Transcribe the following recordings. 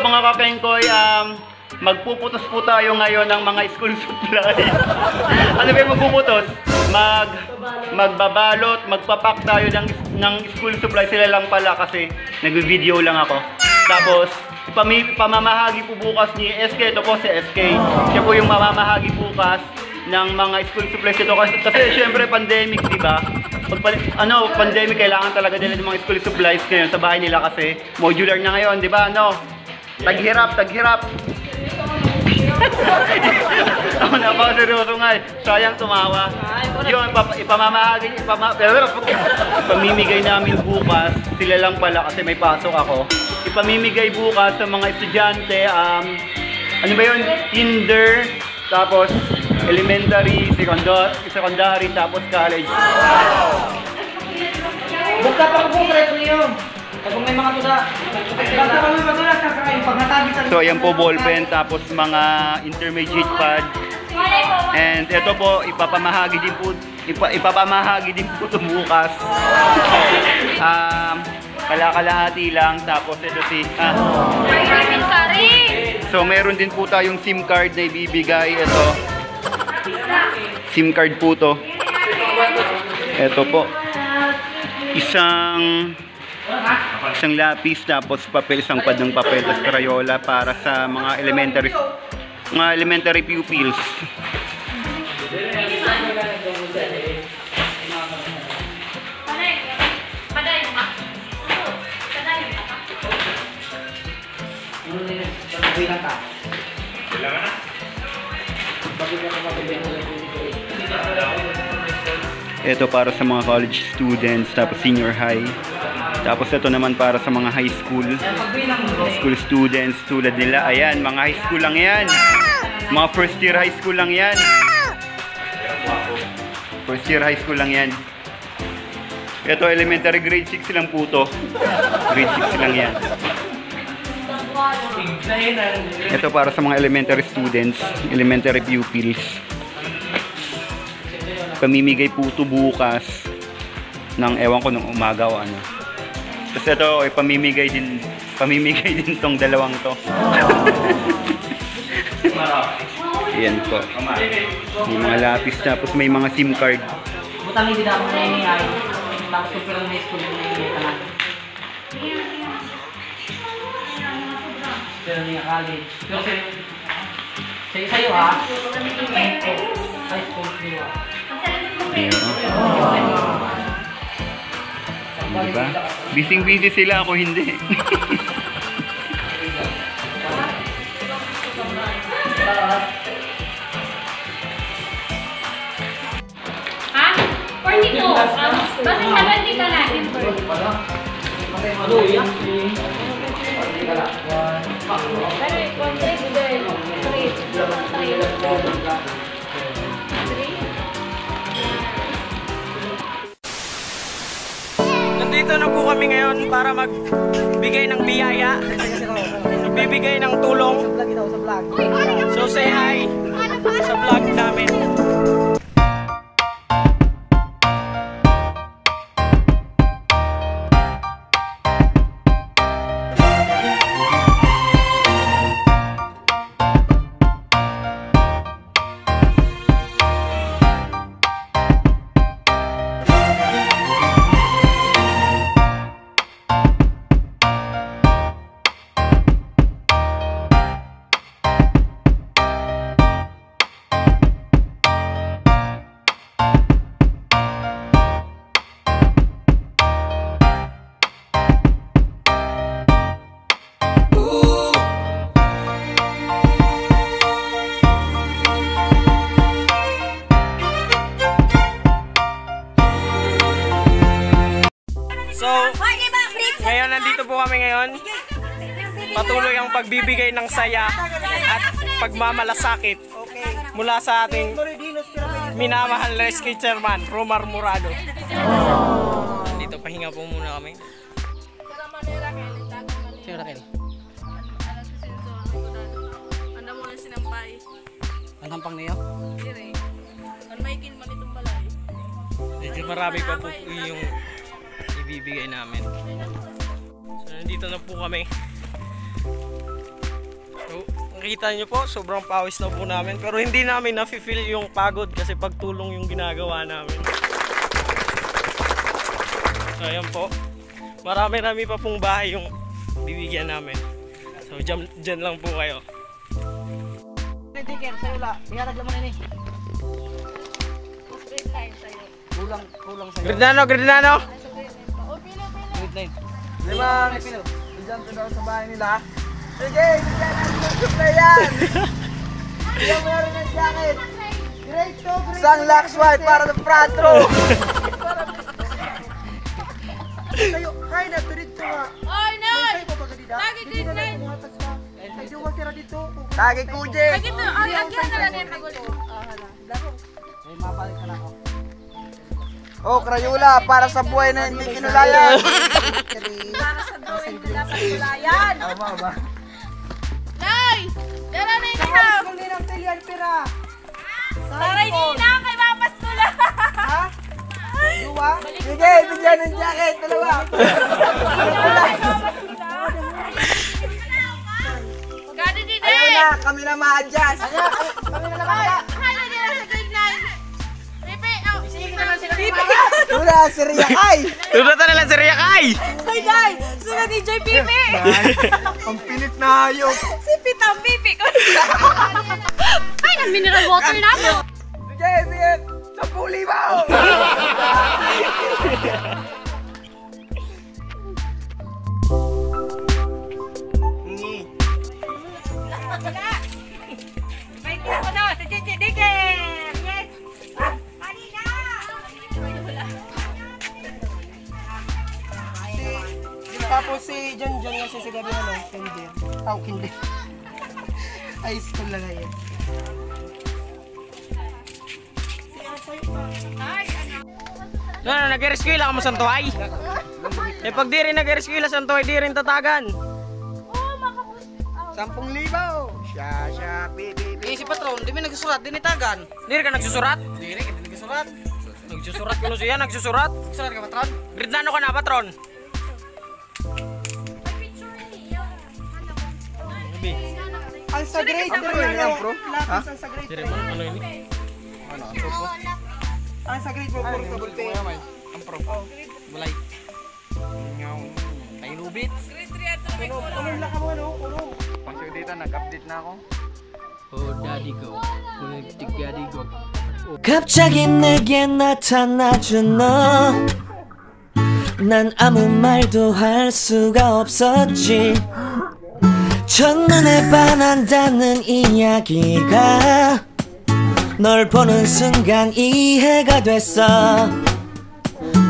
mga kakengkoy, magpuputos po tayo ngayon ng mga school supply. Ano ba yung magpuputos? Magbabalot, magpapak tayo ng school supply. Sila lang pala kasi nag-video lang ako. Tapos, pamamahagi po bukas ni SK. Ito po si SK. Siya po yung mamamahagi bukas ng mga school supplies ito. Kasi syempre pandemic, di ba? Pandemic, kailangan talaga nila ng mga school supplies ngayon sa bahay nila kasi modular na ngayon, di ba? Taghirap. Ako napakaseryoso nga eh. Sayang tumawa. Yun, ipamimigay namin bukas. Sila lang pala kasi may pasok ako. Ipamimigay bukas sa mga estudyante. Ano ba yun? Kinder, tapos elementary, secondary, tapos college. Bukta pa po reto niyo. Pag may mga tuda. Basta kami madula sa kain paghatagi sa. So ayan po ballpen, tapos mga intermediate pad. And ito po ipapamahagi din po ito bukas. Kalahati lang, tapos ito so meron din po tayong SIM card na ibibigay. Ito SIM card po to. Ito po isang lapis, tapos papel, isang pad ng papel, tapos crayola para sa mga elementary pupils. Ito para sa mga college students, tapos senior high. Tapos ito naman para sa mga high school students tulad nila. Ayan, mga high school lang yan. Mga first year high school lang yan. First year high school lang yan. Ito elementary, grade 6 lang po to. Grade 6 lang yan. Ito para sa mga elementary students, elementary pupils. Pamimigay po ito bukas ng ewan ko nung umaga o ano. Tapos ito ay pamimigay din tong dalawang to. Ayan po. May mga lapis, tapos may mga SIM card. Butang hindi dapat na ini ay tapos super na school na ini anak. Pero ni college. Pero sa'yo ha. High school niyo. Diba? Busy sila, ako hindi. Ha? 42. Basta 70 ka na. Nandito na po kami ngayon para magbigay ng biyaya. Magbibigay ng tulong. So say hi sa vlog namin. So, ngayon nandito po kami ngayon. Patuloy ang pagbibigay ng saya at pagmamalasakit mula sa ating minamahal na SK Chairman, Romar Murado. Dito pahinga po muna kami. Sino Raquel? Anda mo na sinampay. Ang tampang niyo? Dire. Ang maikin man itong balay. Medyo marami pa po yung ibibigay namin. So nandito na po kami. Nakita nyo po, sobrang pawis na po namin. Pero hindi namin na-feel yung pagod kasi pagtulong yung ginagawa namin. So ayan po. Marami-rami pa pong bahay yung bibigyan namin. So dyan lang po kayo. Tiker, sa'yo la. Iharag naman ini. Straight line sa'yo. Kulang sa'yo. Gridano! O, pilo. Grade 9. Limang pilo. Diyan ka daw sa bahay nila. Sige, bigyan ang susok na yan. Bigyan mo na rin ang jacket. Grade 2, grade 2. Isang lax white para sa front row. Sa'yo, kaya na, to dito nga. Oy, Noy! Sa'yo pa ba kanina? Lagi grade 9. Ay, di sira dito. Lagi kuje. Lagi to, agyan na lang yung pagulo. Ay, mabalik ka na ako. Oh, Crayola, para sa buhay na hindi kinulayan. Para sa buhay hindi dapat kulayan. Tama ba? Noy! Dala na yung ikaw! Kung din ang tilian pira. Taray din na, kay Papas ko lang. Ha? Dua? Sige, bigyan ng jacket. Dalawa. Gado din Ayaw eh! na, kami na ma-adjust. Kami na naman. Hala din na sa grade 9. Pepe, oh! Sige na lang sila. Wala, Syria. Ay! Tulatan na lang si Riyakay! Ay, guys! Sunod ni Joy Pepe! Ang pilit na hayop. Si Pitang Pepe ko! Ay, nag-mineral water na ako! Sige, sige. 10,000. May kaya ko na, si Chichi Dicker! Yes! Tapos si John kasi si Gabi Kinder. Kinder. High school lang ngayon. No, nag-rescue lang mo santuay. Eh pag di rin nag-rescue lang santuay, di rin tatagan. 10,000. Siya, pipi. Si patron, di may nagsusurat, di nitagan. Di rin ka nagsusurat? Di rin, hindi nagsusurat. Nagsusurat ko siya, nagsusurat. Surat ka patron? Gridano ka na, patron. Ang sa grade 3 bro. Lapis ang sa grade Di 3. rin mo, ano yun? Ang sa grade 4 sa bulpe. Ang pro. Bulay. Ngaw. Tayo lubit. Ulong lang ka mo, no? Ulong. Pasok dito, nag-update na ako. Oh, daddy go. Daddy go. 갑자기 내게 나타나준 너. 난 아무 말도 할 수가 없었지. 첫눈에 반한다는 이야기가 널 보는 순간 이해가 됐어.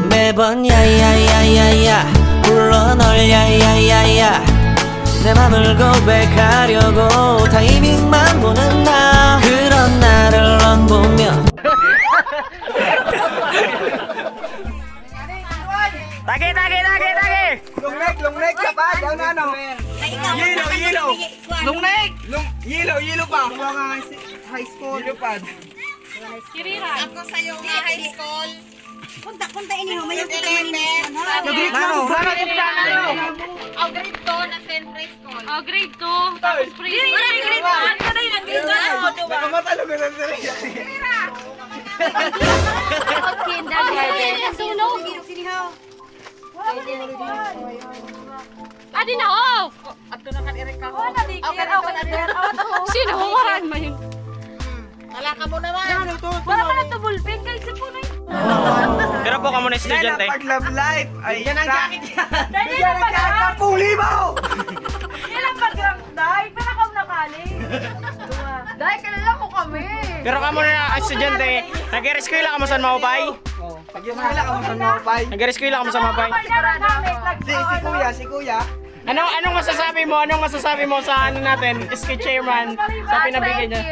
매번 야야야야야 불러 널 야야야야 내 맘을 고백하려고 타이밍만 보는 나. 그런 나를 넌 보며 Tage! Long neck ka pa, daw na ano? Yellow. Long neck! Yellow pa. Kuha nga high school. Yellow pad. Kiriran. Ako sa'yo nga high school. Punta ini mo, may yung Grade ano? Oh, grade 2 na St. Praise School. Oh, grade 2. Tapos pre-grade. Grade 1. Kada yung grade 1. Nakamatalo ka lang sila. Kindergarten. Nasunog. Adi na off. Ato na kan Erika ko. Sino waran man yun? Wala ka mo naman. Wala pa na to bullpen kay sa punay. Pero po ka muna estudyante. Pag love life. Ay, Yan ang jacket yan. Bigyan ng jacket 10,000. Ilang pag-gram dai, pero ka nakali. Dai kalala ko kami. Pero ka muna estudyante. Nag-rescue lang ka mo sa Maupay. Lagyan mo nila ka mo sa mga pay. Nag-rescue lang ka mo sa Maupay. Si kuya. Anong masasabi mo sa ano natin, SK chairman sa pinabigay niya?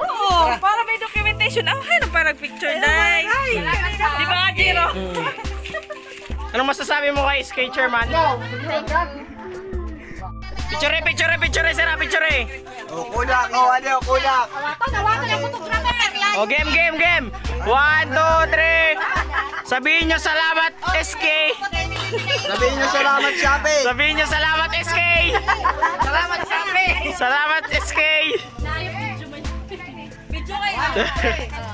Oo, para may documentation. Ano parang picture dai. Di ba, Jiro? Anong masasabi mo kay SK chairman? Picture, sira, picture. O, kunak. Kunak. Tawagan ako to O, game. 1, 2, 3. Sabihin nyo salamat, SK. Sabihin nyo salamat, Shopee. Sabihin nyo salamat, SK! Salamat, Sabi! Salamat, SK! Video kayo.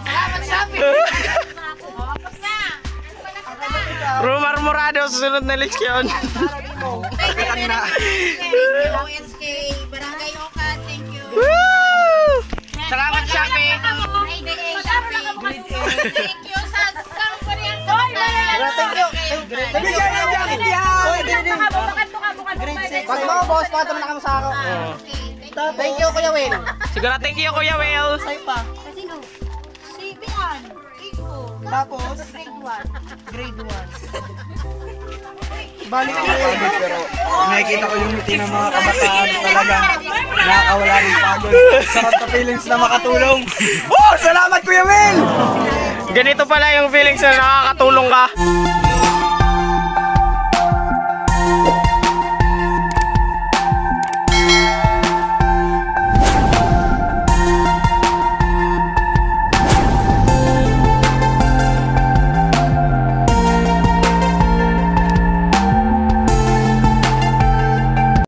Salamat, Sabi! Tapos na! Rumar Morado, susunod na leksyon. Thank you, SK. Barangay Oka, thank you. Woo! Salamat, Sabi! Thank you sa Korean. Thank you. Bigyan ng jacket yan. Pag mo, boss, pakita mo na kami sa ako. Thank you, Kuya Will. Siguro thank you, Kuya Will. Sa'yo pa. Si Bian. Iko. Tapos, Grade 1. grade 1. Balik ko pero nakikita ko yung ngiti ng mga kabataan talagang nakakawala ng pagod. Sarap na feelings na makatulong. Oh, salamat Kuya Will! Ganito pala yung feelings na nakakatulong ka.